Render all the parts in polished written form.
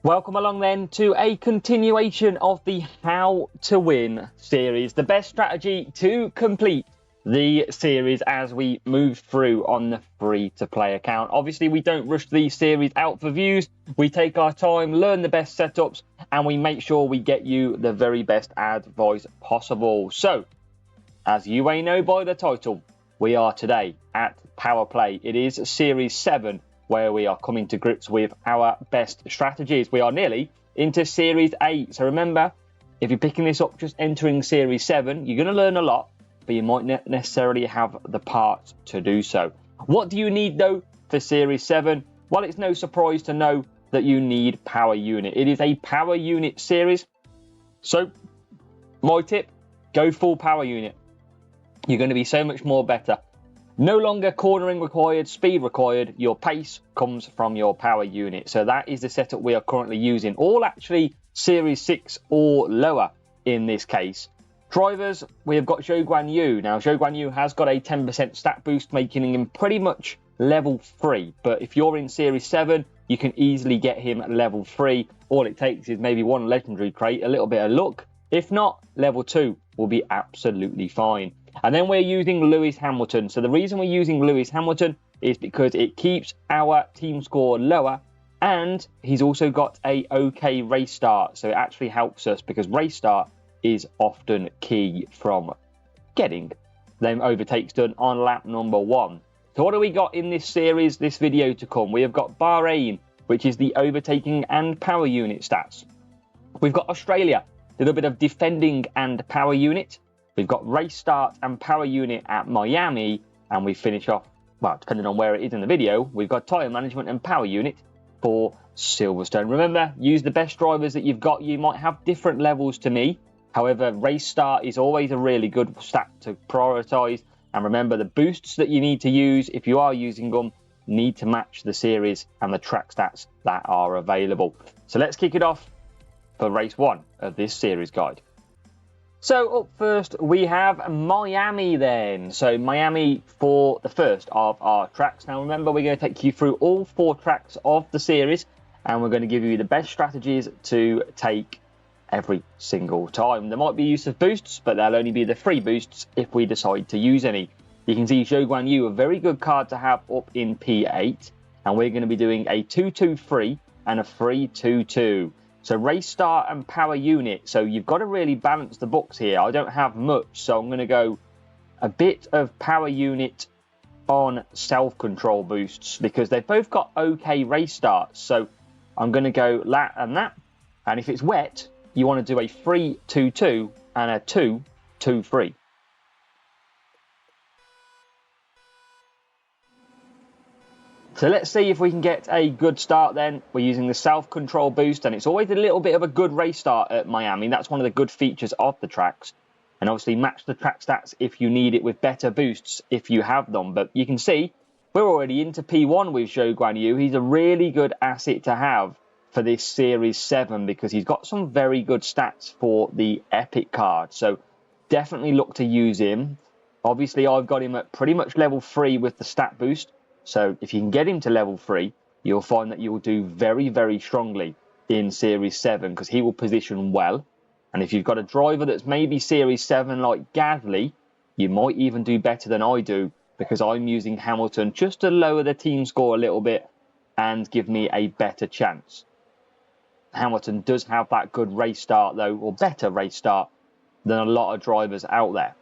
Welcome along then to a continuation of the How to Win series, the best strategy to complete the series as we move through on the free-to-play account. Obviously, we don't rush these series out for views. We take our time, learn the best setups, and we make sure we get you the very best advice possible. So, as you may know by the title, we are today at Power Play. It is Series 7, where we are coming to grips with our best strategies. We are nearly into Series 8. So remember, if you're picking this up just entering Series 7, you're going to learn a lot, but you might not necessarily have the parts to do so. What do you need, though, for Series 7? Well, it's no surprise to know that you need Power Unit. It is a Power Unit series. So, my tip, go full Power Unit. You're going to be so much more better. No longer cornering required, speed required. Your pace comes from your Power Unit. So that is the setup we are currently using. All actually Series 6 or lower in this case. Drivers, we have got Zhou Guanyu. Now, Zhou Guanyu has got a 10% stat boost, making him pretty much level 3. But if you're in Series 7, you can easily get him level 3. All it takes is maybe one legendary crate, a little bit of luck. If not, level 2 will be absolutely fine. And then we're using Lewis Hamilton. So the reason we're using Lewis Hamilton is because it keeps our team score lower, and he's also got a okay race start. So it actually helps us because race start is often key from getting them overtakes done on lap number 1. So what do we got in this series, this video to come? We have got Bahrain, which is the overtaking and power unit stats. We've got Australia, a little bit of defending and power unit. We've got race start and power unit at Miami, and we finish off, well, depending on where it is in the video, we've got tyre management and power unit for Silverstone. Remember, use the best drivers that you've got. You might have different levels to me. However, race start is always a really good stat to prioritise. And remember, the boosts that you need to use, if you are using them, need to match the series and the track stats that are available. So let's kick it off for race 1 of this series guide. So up first, we have Miami then. So Miami for the first of our tracks. Now remember, we're going to take you through all 4 tracks of the series, and we're going to give you the best strategies to take every single time. There might be use of boosts, but they'll only be the free boosts if we decide to use any. You can see Zhou Guanyu, a very good card to have up in P8, and we're going to be doing a 2-2-3 and a 3-2-2. So race start and power unit. So you've got to really balance the books here. I don't have much, so I'm going to go a bit of power unit on self-control boosts because they've both got okay race starts. So I'm going to go that and that. And if it's wet, you want to do a 3-2-2 and a 2-2-3. So let's see if we can get a good start then. We're using the self-control boost, and it's always a little bit of a good race start at Miami. That's one of the good features of the tracks. And obviously match the track stats if you need it with better boosts if you have them. But you can see we're already into P1 with Zhou Guanyu. He's a really good asset to have for this Series 7 because he's got some very good stats for the Epic card. So definitely look to use him. Obviously, I've got him at pretty much level 3 with the stat boost. So if you can get him to level 3, you'll find that you'll do very, very strongly in Series 7 because he will position well. And if you've got a driver that's maybe Series 7 like Gasly, you might even do better than I do because I'm using Hamilton just to lower the team score a little bit and give me a better chance. Hamilton does have that good race start though, or better race start than a lot of drivers out there.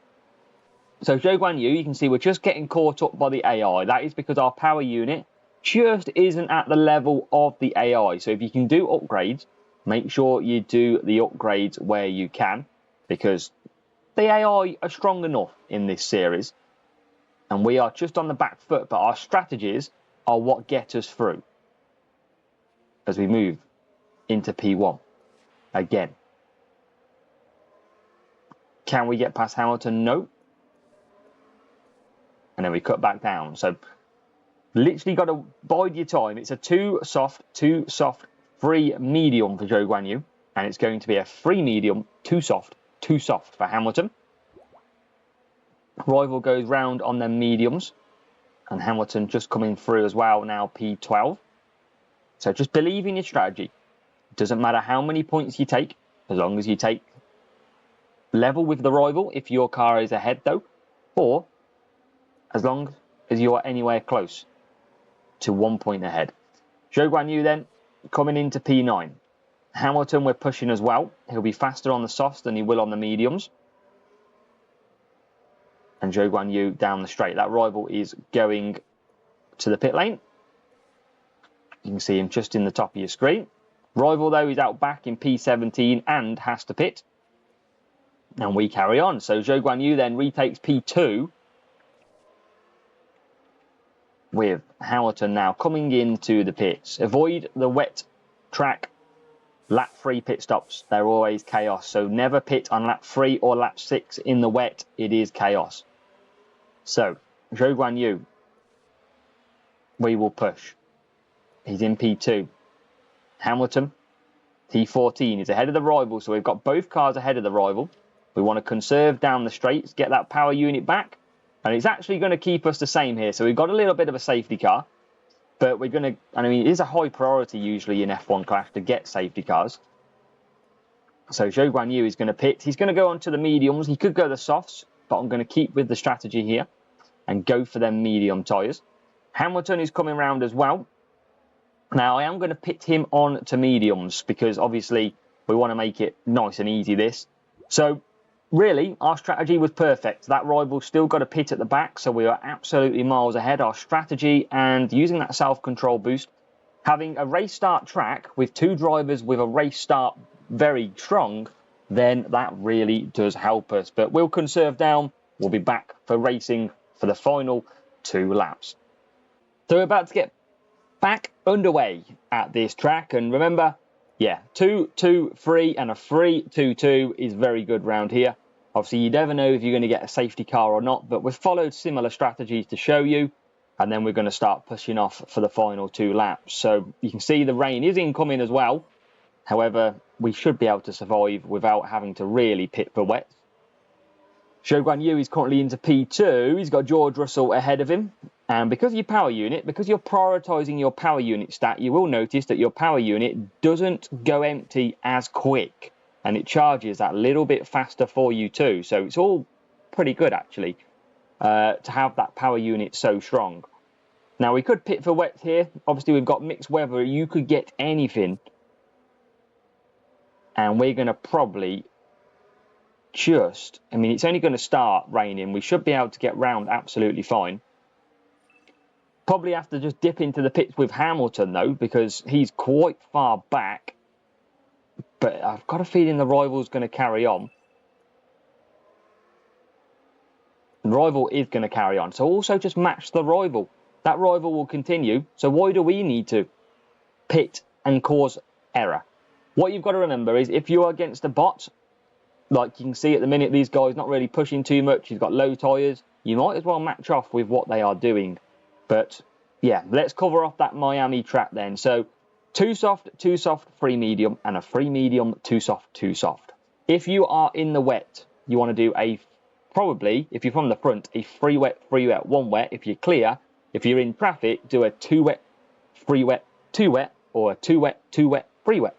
So Zhou Guanyu, you can see we're just getting caught up by the AI. That is because our power unit just isn't at the level of the AI. So if you can do upgrades, make sure you do the upgrades where you can, because the AI are strong enough in this series. And we are just on the back foot, but our strategies are what get us through as we move into P1 again. Can we get past Hamilton? No. And then we cut back down. So literally got to bide your time. It's a 2 soft, 3 medium for Zhou Guanyu. And it's going to be a 3 medium, 2 soft for Hamilton. Rival goes round on their mediums. And Hamilton just coming through as well now, P12. So just believe in your strategy. Doesn't matter how many points you take, as long as you take level with the rival if your car is ahead though, or as long as you are anywhere close to 1 point ahead. Zhou Guanyu then coming into P9. Hamilton we're pushing as well. He'll be faster on the softs than he will on the mediums. And Zhou Guanyu down the straight. That rival is going to the pit lane. You can see him just in the top of your screen. Rival though is out back in P17 and has to pit. And we carry on. So Zhou Guanyu then retakes P2 with Hamilton now coming into the pits. Avoid the wet track lap 3 pit stops. They're always chaos. So never pit on lap 3 or lap 6 in the wet. It is chaos. So Zhou Guanyu, we will push. He's in P2. Hamilton, P14 is ahead of the rival. So we've got both cars ahead of the rival. We want to conserve down the straights, get that power unit back. And it's actually going to keep us the same here. So we've got a little bit of a safety car. But we're going to, and I mean, it is a high priority usually in F1 Clash to get safety cars. So Zhou Guanyu is going to pit. He's going to go on to the mediums. He could go the softs, but I'm going to keep with the strategy here and go for them medium tyres. Hamilton is coming round as well. Now, I am going to pit him on to mediums because obviously we want to make it nice and easy this. So really, our strategy was perfect. That rival still got a pit at the back, so we are absolutely miles ahead. Our strategy and using that self-control boost, having a race start track with 2 drivers with a race start very strong, then that really does help us. But we'll conserve down. We'll be back for racing for the final 2 laps. So we're about to get back underway at this track. And remember, yeah, 2-2-3 and a 3-2-2 is very good round here. Obviously, you never know if you're going to get a safety car or not, but we've followed similar strategies to show you. And then we're going to start pushing off for the final 2 laps. So you can see the rain is incoming as well. However, we should be able to survive without having to really pit for wets. Zhou Guanyu is currently into P2. He's got George Russell ahead of him. And because of your power unit, because you're prioritising your power unit stat, you will notice that your power unit doesn't go empty as quick. And it charges that little bit faster for you too. So it's all pretty good actually to have that power unit so strong. Now we could pit for wets here. Obviously we've got mixed weather. You could get anything. And we're going to probably just, I mean, it's only going to start raining. We should be able to get round absolutely fine. Probably have to just dip into the pits with Hamilton though, because he's quite far back. But I've got a feeling the rival's going to carry on. The rival is going to carry on. So also just match the rival. That rival will continue. So why do we need to pit and cause error? What you've got to remember is if you're against a bot, like you can see at the minute, these guys not really pushing too much. He's got low tyres. You might as well match off with what they are doing. But yeah, let's cover off that Miami track then. So 2 soft, 3 medium, and a 3 medium, 2 soft, 2 soft. If you are in the wet, you want to do a, probably, if you're from the front, a 3 wet, 1 wet. If you're clear, if you're in traffic, do a 2 wet, 3 wet, 2 wet, or a 2 wet, 2 wet, 3 wet.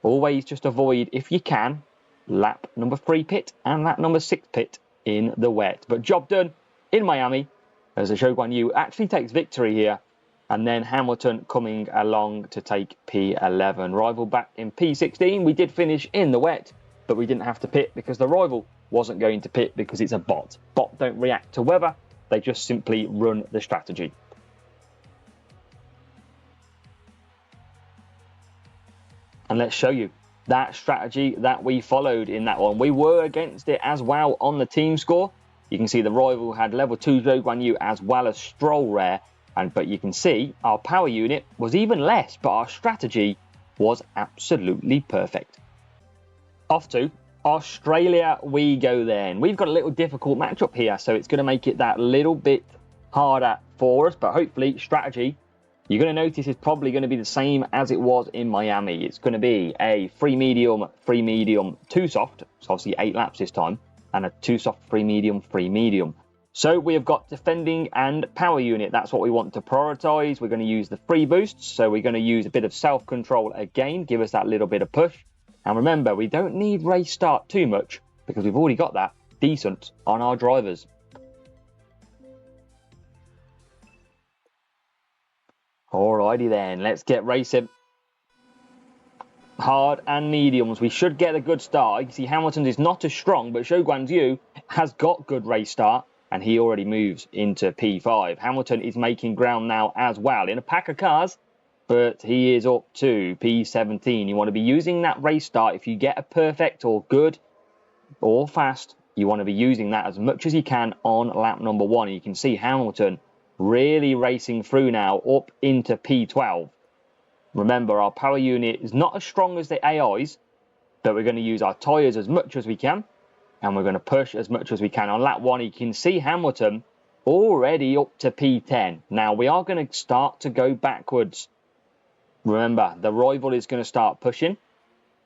Always just avoid, if you can, lap number 3 pit and lap number 6 pit in the wet. But job done in Miami as Zhou Guanyu actually takes victory here. And then Hamilton coming along to take P11. Rival back in P16. We did finish in the wet, but we didn't have to pit because the rival wasn't going to pit because it's a bot. Bot don't react to weather. They just simply run the strategy. And let's show you that strategy that we followed in that one. We were against it as well on the team score. You can see the rival had level 2 Zhou Guanyu as well as Stroll Rare. But you can see our power unit was even less, but our strategy was absolutely perfect. Off to Australia we go then. We've got a little difficult matchup here, so it's going to make it that little bit harder for us. But hopefully strategy, you're going to notice, is probably going to be the same as it was in Miami. It's going to be a 3 medium, 2 soft. So obviously 8 laps this time. And a 2 soft, 3 medium, 3 medium. So we have got defending and power unit. That's what we want to prioritise. We're going to use the free boosts. So we're going to use a bit of self-control again, give us that little bit of push. And remember, we don't need race start too much because we've already got that decent on our drivers. Alrighty then, let's get racing. Hard and mediums. We should get a good start. You can see Hamilton's is not as strong, but Zhou Guanyu has got good race start, and he already moves into P5. Hamilton is making ground now as well in a pack of cars, but he is up to P17. You want to be using that race start. If you get a perfect or good or fast, you want to be using that as much as you can on lap number 1. And you can see Hamilton really racing through now up into P12. Remember, our power unit is not as strong as the AIs, but we're going to use our tyres as much as we can, and we're going to push as much as we can. On lap 1, you can see Hamilton already up to P10. Now, we are going to start to go backwards. Remember, the rival is going to start pushing.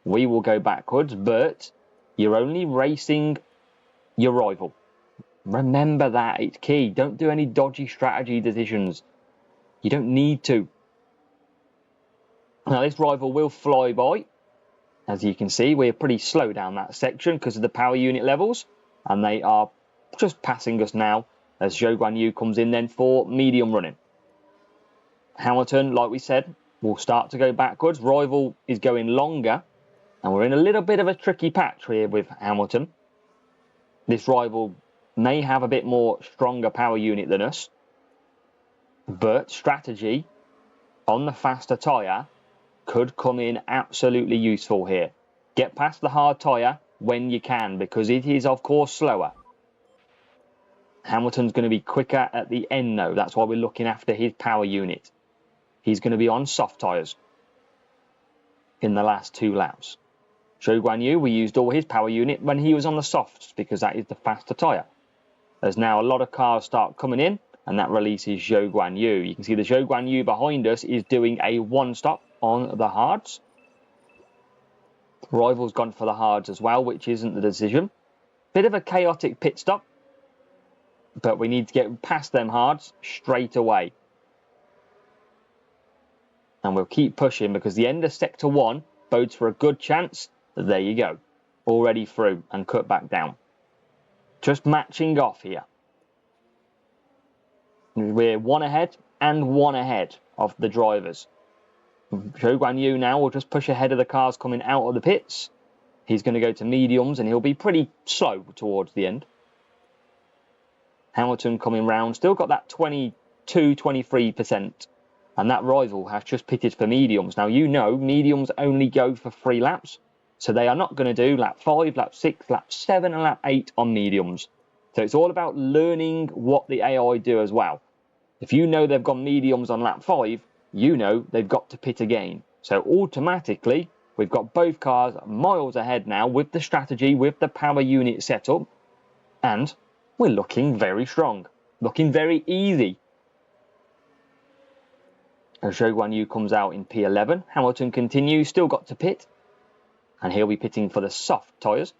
We will go backwards, but you're only racing your rival. Remember that, it's key. Don't do any dodgy strategy decisions. You don't need to. Now, this rival will fly by. As you can see, we're pretty slow down that section because of the power unit levels. And they are just passing us now as Zhou Guanyu comes in then for medium running. Hamilton, like we said, will start to go backwards. Rival is going longer. And we're in a little bit of a tricky patch here with Hamilton. This rival may have a bit more stronger power unit than us. But strategy on the faster tyre could come in absolutely useful here. Get past the hard tyre when you can, because it is, of course, slower. Hamilton's going to be quicker at the end, though. That's why we're looking after his power unit. He's going to be on soft tyres in the last 2 laps. Zhou Guanyu, we used all his power unit when he was on the softs, because that is the faster tyre. There's now a lot of cars start coming in, and that releases Zhou Guanyu. You can see the Zhou Guanyu behind us is doing a 1-stop on the hards. Rival's gone for the hards as well, which isn't the decision. Bit of a chaotic pit stop, but we need to get past them hards straight away. And we'll keep pushing because the end of sector 1 bodes for a good chance. There you go. Already through and cut back down. Just matching off here. We're 1 ahead and 1 ahead of the drivers. Zhou Guanyu now will just push ahead of the cars coming out of the pits. He's going to go to mediums and he'll be pretty slow towards the end. Hamilton coming round, still got that 22-23%. And that rival has just pitted for mediums. Now, you know, mediums only go for 3 laps. So they are not going to do lap 5, lap 6, lap 7 and lap 8 on mediums. So it's all about learning what the AI do as well. If you know they've gone mediums on lap 5, you know they've got to pit again. So automatically, we've got both cars miles ahead now with the strategy, with the power unit setup. And we're looking very strong. Looking very easy. As Zhou Guanyu comes out in P11, Hamilton continues, still got to pit. And he'll be pitting for the soft tyres.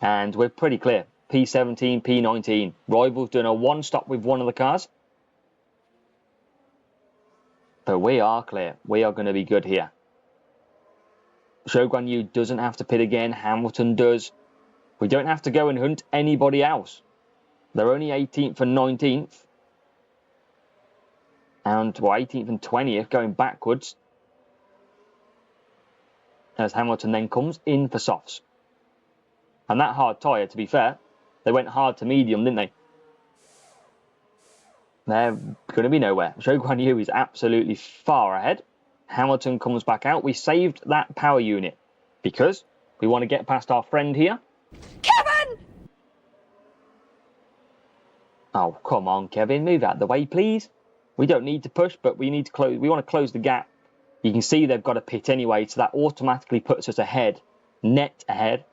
And we're pretty clear. P17, P19. Rival's doing a 1-stop with one of the cars. But we are clear. We are going to be good here. Zhou Guanyu doesn't have to pit again. Hamilton does. We don't have to go and hunt anybody else. They're only 18th and 19th. And, well, 18th and 20th going backwards. As Hamilton then comes in for softs. And that hard tyre, to be fair, they went hard to medium, didn't they? They're going to be nowhere. Zhou Guanyu is absolutely far ahead. Hamilton comes back out. We saved that power unit because we want to get past our friend here. Kevin! Oh, come on, Kevin. Move out of the way, please. We don't need to push, but we need to close. We want to close the gap. You can see they've got a pit anyway, so that automatically puts us ahead, net ahead,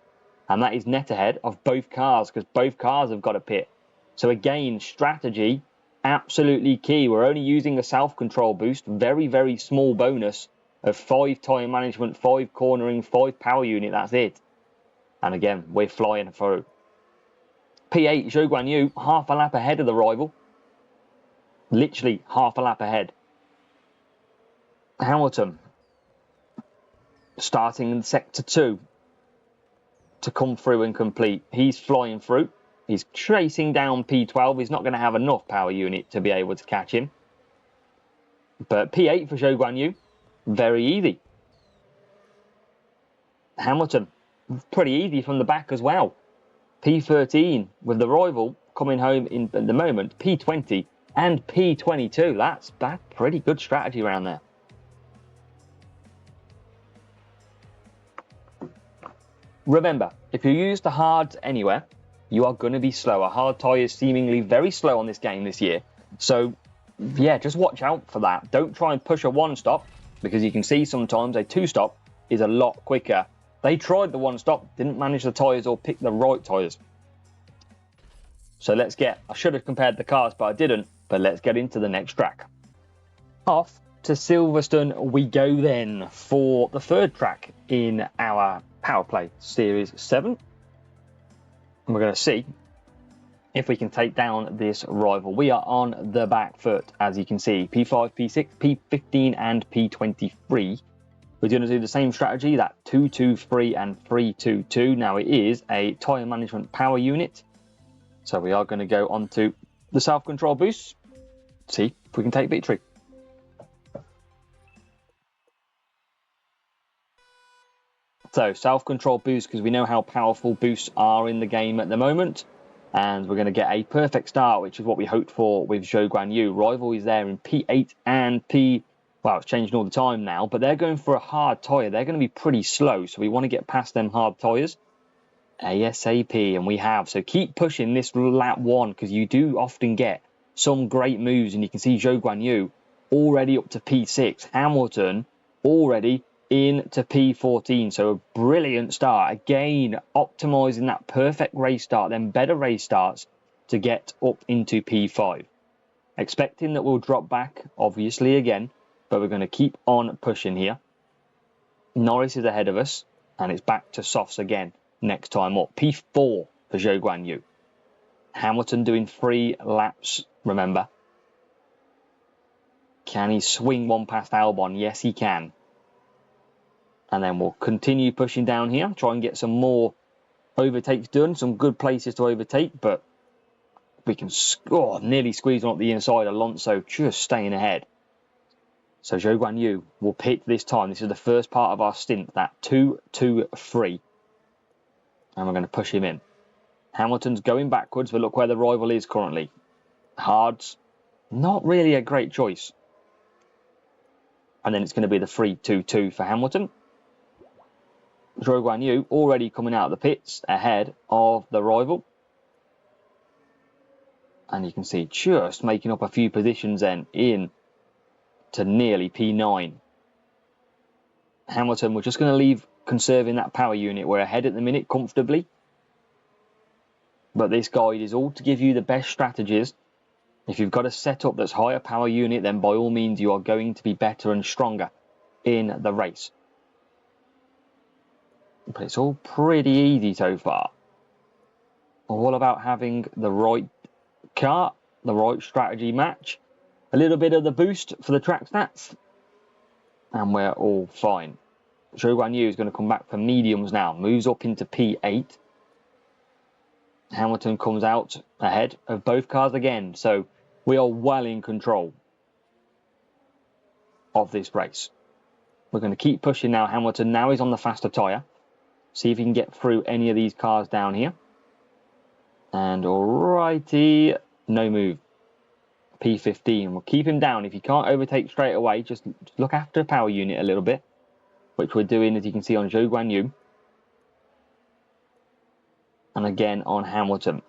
and that is net ahead of both cars because both cars have got a pit. So again, strategy, absolutely key. We're only using a self-control boost, very, very small bonus of 5 tyre management, 5 cornering, 5 power unit, that's it. And again, we're flying through. P8, Zhou Guanyu, half a lap ahead of the rival. Literally half a lap ahead. Hamilton starting in sector 2 to come through and complete. He's flying through. He's chasing down P12. He's not going to have enough power unit to be able to catch him. But P8 for Zhou Guanyu, very easy. Hamilton, pretty easy from the back as well. P13 with the rival coming home in at the moment, P20 and P22. That's pretty good strategy around there. Remember, if you use the hards anywhere, you are going to be slower. Hard tyre is seemingly very slow on this game this year. So, yeah, just watch out for that. Don't try and push a one-stop, because you can see sometimes a two-stop is a lot quicker. They tried the one-stop, didn't manage the tyres or pick the right tyres. So let's get, I should have compared the cars, but I didn't. But let's get into the next track. Off to Silverstone we go then for the third track in our Power Play Series 7. And we're going to see if we can take down this rival. We are on the back foot, as you can see. P5, P6, P15 and P23. We're going to do the same strategy, that 2-2-3 and 3-2-2. Now it is a tyre management power unit. So we are going to go onto the self-control boost. See if we can take victory. So self-control boost, because we know how powerful boosts are in the game at the moment. And we're going to get a perfect start, which is what we hoped for with Zhou Guanyu. Rival is there in P8 and well, it's changing all the time now, but they're going for a hard tyre. They're going to be pretty slow, so we want to get past them hard tyres ASAP, and we have. So keep pushing this lap 1, because you do often get some great moves, and you can see Zhou Guanyu already up to P6. Hamilton already into P14, so a brilliant start. Again, optimising that perfect race start, then better race starts to get up into P5. Expecting that we'll drop back, obviously, again, but we're going to keep on pushing here. Norris is ahead of us, and it's back to softs again next time up. P4 for Zhou Guanyu. Hamilton doing 3 laps, remember. Can he swing one past Albon? Yes, he can. And then we'll continue pushing down here, try and get some more overtakes done, some good places to overtake, but we can nearly squeeze on up the inside. Alonso just staying ahead. So Zhou Guanyu will pit this time. This is the first part of our stint, that 2-2-3. And we're going to push him in. Hamilton's going backwards, but look where the rival is currently. Hards, not really a great choice. And then it's going to be the 3-2-2 for Hamilton. Zhou Guanyu already coming out of the pits ahead of the rival. And you can see just making up a few positions then in to nearly P9. Hamilton, we're just going to leave conserving that power unit. We're ahead at the minute comfortably. But this guide is all to give you the best strategies. If you've got a setup that's higher power unit, then by all means you are going to be better and stronger in the race. But it's all pretty easy so far. All about having the right car, the right strategy match, a little bit of the boost for the track stats, and we're all fine. Zhou Guanyu is going to come back for mediums now, moves up into P8. Hamilton comes out ahead of both cars again, so we are well in control of this race. We're going to keep pushing now. Hamilton now is on the faster tyre. See if he can get through any of these cars down here. And alrighty, no move. P15, we'll keep him down. If you can't overtake straight away, just look after power unit a little bit, which we're doing, as you can see, on Zhou Guanyu. And again on Hamilton.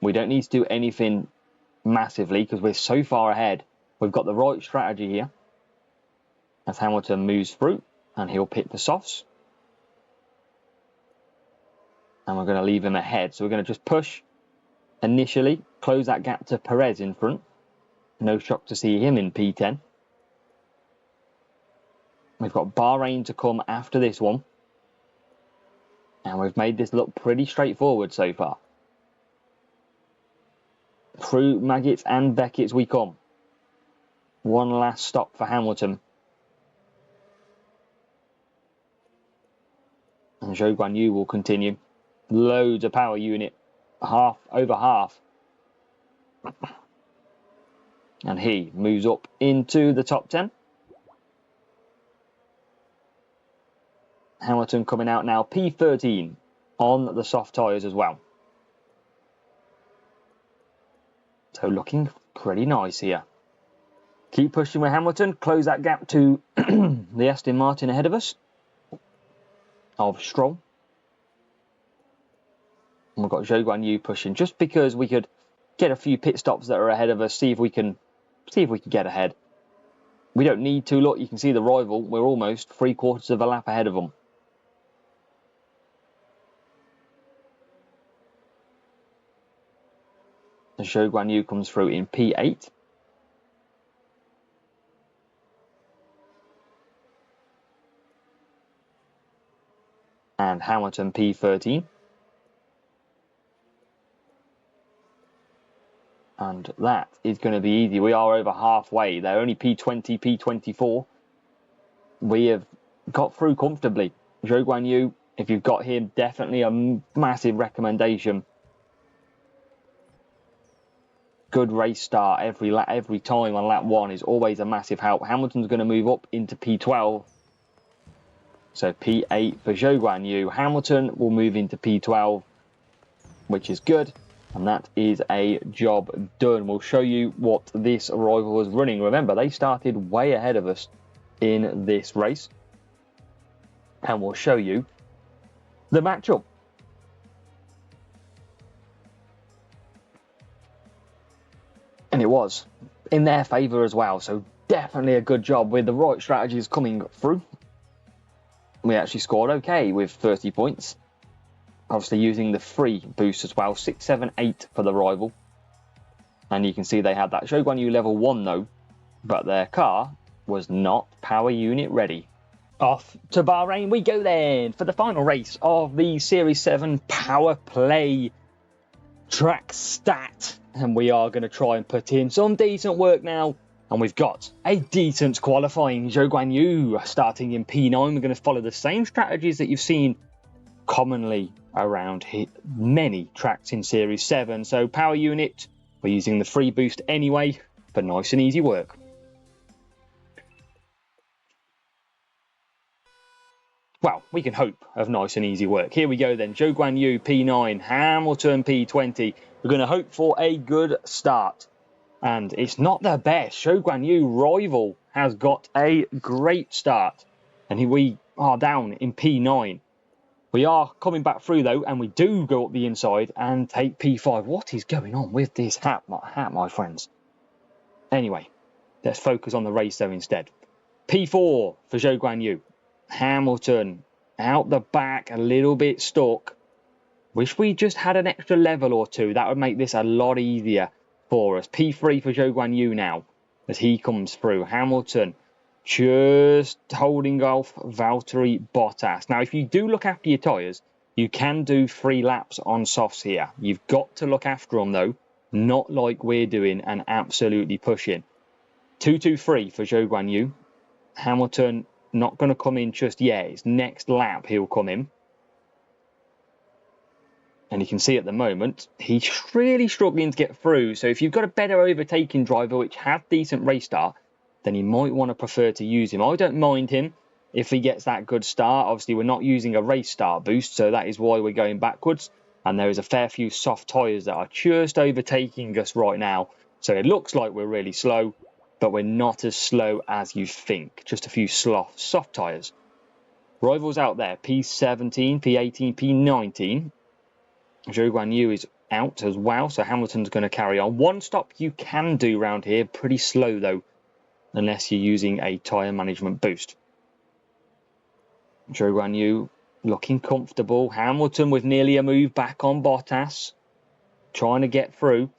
We don't need to do anything massively because we're so far ahead. We've got the right strategy here. As Hamilton moves through, and he'll pit for softs. And we're going to leave him ahead. So we're going to just push initially, close that gap to Perez in front. No shock to see him in P10. We've got Bahrain to come after this one. And we've made this look pretty straightforward so far. through Maggots and Beckett's we come. One last stop for Hamilton. And Zhou Guan Yu will continue. Loads of power unit. Over half. And he moves up into the top 10. Hamilton coming out now. P13 on the soft tyres as well. So looking pretty nice here. Keep pushing with Hamilton. Close that gap to the Aston Martin ahead of us. Of Stroll. And we've got Zhou Guan Yu pushing just because we could get a few pit stops that are ahead of us. See if we can get ahead. We don't need to. Look, you can see the rival. We're almost 3/4 of a lap ahead of them. And Zhou Guan Yu comes through in P8. And Hamilton P13. And that is going to be easy. We are over halfway. They're only P20, P24. We have got through comfortably. Zhou Guan Yu, if you've got him, definitely a massive recommendation. Good race start every time on lap 1 is always a massive help. Hamilton's going to move up into P12. So P8 for Zhou Guan Yu. Hamilton will move into P12, which is good. And that is a job done. We'll show you what this rival was running. Remember, they started way ahead of us in this race. And we'll show you the matchup. And it was in their favour as well. So definitely a good job with the right strategies coming through. We actually scored okay with 30 points. Obviously using the free boost as well. 6, 7, 8 for the rival. And you can see they had that Zhou Guan Yu level 1 though. But their car was not power unit ready. Off to Bahrain we go then for the final race of the Series 7 Power Play Track Stat. And we are going to try and put in some decent work now. And we've got a decent qualifying. Zhou Guan Yu starting in P9. We're going to follow the same strategies that you've seen commonly around many tracks in Series 7. So power unit, we're using the free boost anyway for nice and easy work. Well, we can hope of nice and easy work. Here we go then. Zhou Guan Yu P9, Hamilton P20. We're going to hope for a good start. And it's not the best. Zhou Guan Yu rival has got a great start. And we are down in P9. We are coming back through though, and we do go up the inside and take P5. What is going on with this hat, my friends? Anyway, let's focus on the race though instead. P4 for Zhou Guan Yu. Hamilton out the back, a little bit stuck. Wish we just had an extra level or two. That would make this a lot easier for us. P3 for Zhou Guan Yu now as he comes through. Hamilton just holding off Valtteri Bottas. Now, if you do look after your tyres, you can do 3 laps on softs here. You've got to look after them, though. Not like we're doing and absolutely pushing. 2-2-3 for Zhou Guan Yu. Hamilton not going to come in just yet. It's next lap he'll come in. And you can see at the moment, he's really struggling to get through. So if you've got a better overtaking driver which has decent race start, then you might want to prefer to use him. I don't mind him if he gets that good start. Obviously, we're not using a race start boost, so that is why we're going backwards. And there is a fair few soft tyres that are just overtaking us right now. So it looks like we're really slow, but we're not as slow as you think. Just a few soft tyres. Rivals out there, P17, P18, P19. Zhou Guan Yu is out as well, so Hamilton's going to carry on. One stop you can do round here, pretty slow though, unless you're using a tyre management boost. Zhou Guan Yu looking comfortable. Hamilton with nearly a move back on Bottas, trying to get through.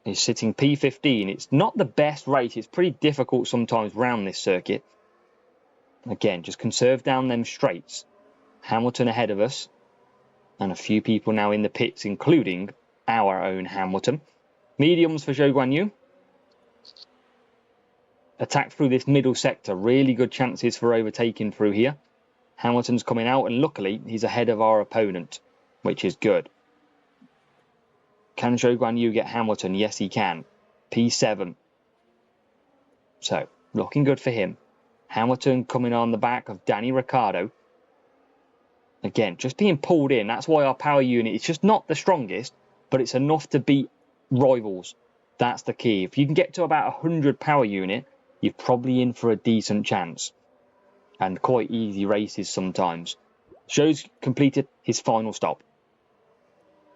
He's sitting P15. It's not the best race. It's pretty difficult sometimes round this circuit. Again, just conserve down them straights. Hamilton ahead of us. And a few people now in the pits, including our own Hamilton. Mediums for Zhou Guanyu. Attack through this middle sector. Really good chances for overtaking through here. Hamilton's coming out, and luckily he's ahead of our opponent, which is good. Can Zhou Guanyu get Hamilton? Yes, he can. P7. So, looking good for him. Hamilton coming on the back of Danny Ricciardo. Again, just being pulled in. That's why our power unit is just not the strongest, but it's enough to beat rivals. That's the key. If you can get to about 100 power unit, you're probably in for a decent chance. And quite easy races sometimes. Zhou's completed his final stop.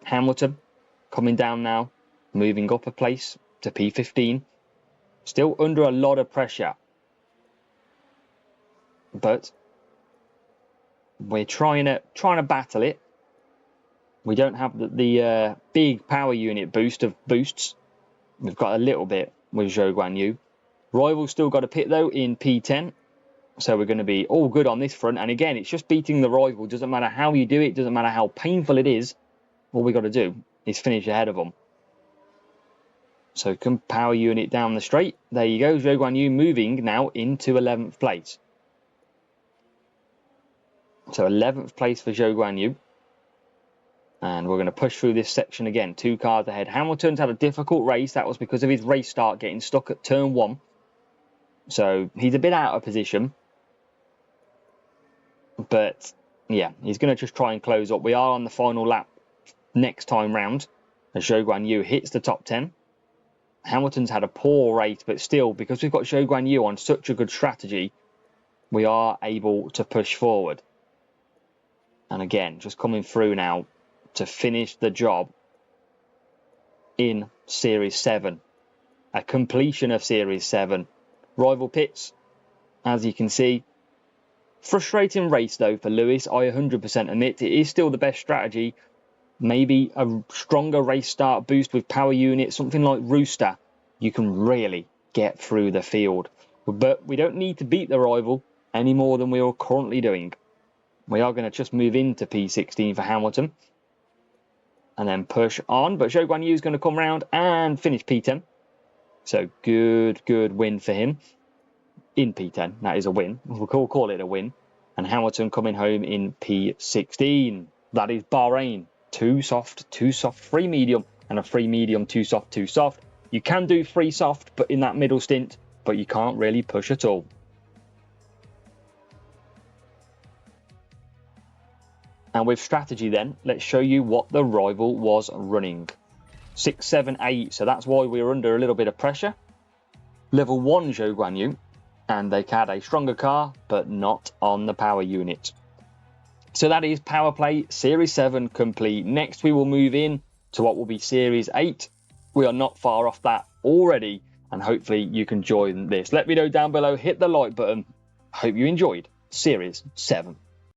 Hamilton coming down now, moving up a place to P15. Still under a lot of pressure. But we're trying to battle it. We don't have the big power unit boost of boosts. We've got a little bit with Zhou Guanyu. Rival's still got a pit though in P10. So we're going to be all good on this front. And again, it's just beating the rival. Doesn't matter how you do it. Doesn't matter how painful it is. All we got to do is finish ahead of them. So come power unit down the straight. There you go. Zhou Guanyu moving now into 11th place. So 11th place for Zhou Guanyu. And we're going to push through this section again. 2 cars ahead. Hamilton's had a difficult race. That was because of his race start getting stuck at turn 1. So he's a bit out of position. But yeah, he's going to just try and close up. We are on the final lap next time round as Zhou Guanyu hits the top 10. Hamilton's had a poor race, but still, because we've got Zhou Guanyu on such a good strategy, we are able to push forward. And again, just coming through now to finish the job in Series 7. A completion of Series 7. Rival pits, as you can see. Frustrating race though for Lewis, I 100% admit. It is still the best strategy. Maybe a stronger race start boost with power unit, something like Rooster. You can really get through the field. But we don't need to beat the rival any more than we are currently doing. We are going to just move into P16 for Hamilton. And then push on. But Zhou Guanyu is going to come round and finish P10. So good win for him. In P10, that is a win. We'll call it a win. And Hamilton coming home in P16. That is Bahrain. 2 soft, 2 soft, 3 medium, and a 3 medium, 2 soft, 2 soft. You can do 3 soft, but in that middle stint, but you can't really push at all. And with strategy then, let's show you what the rival was running. 6, 7, 8, so that's why we were under a little bit of pressure. Level 1 Zhou Guanyu, and they had a stronger car, but not on the power unit. So that is Power Play Series 7 complete. Next we will move in to what will be Series 8. We are not far off that already, and hopefully you can join this. Let me know down below, hit the like button. Hope you enjoyed Series 7.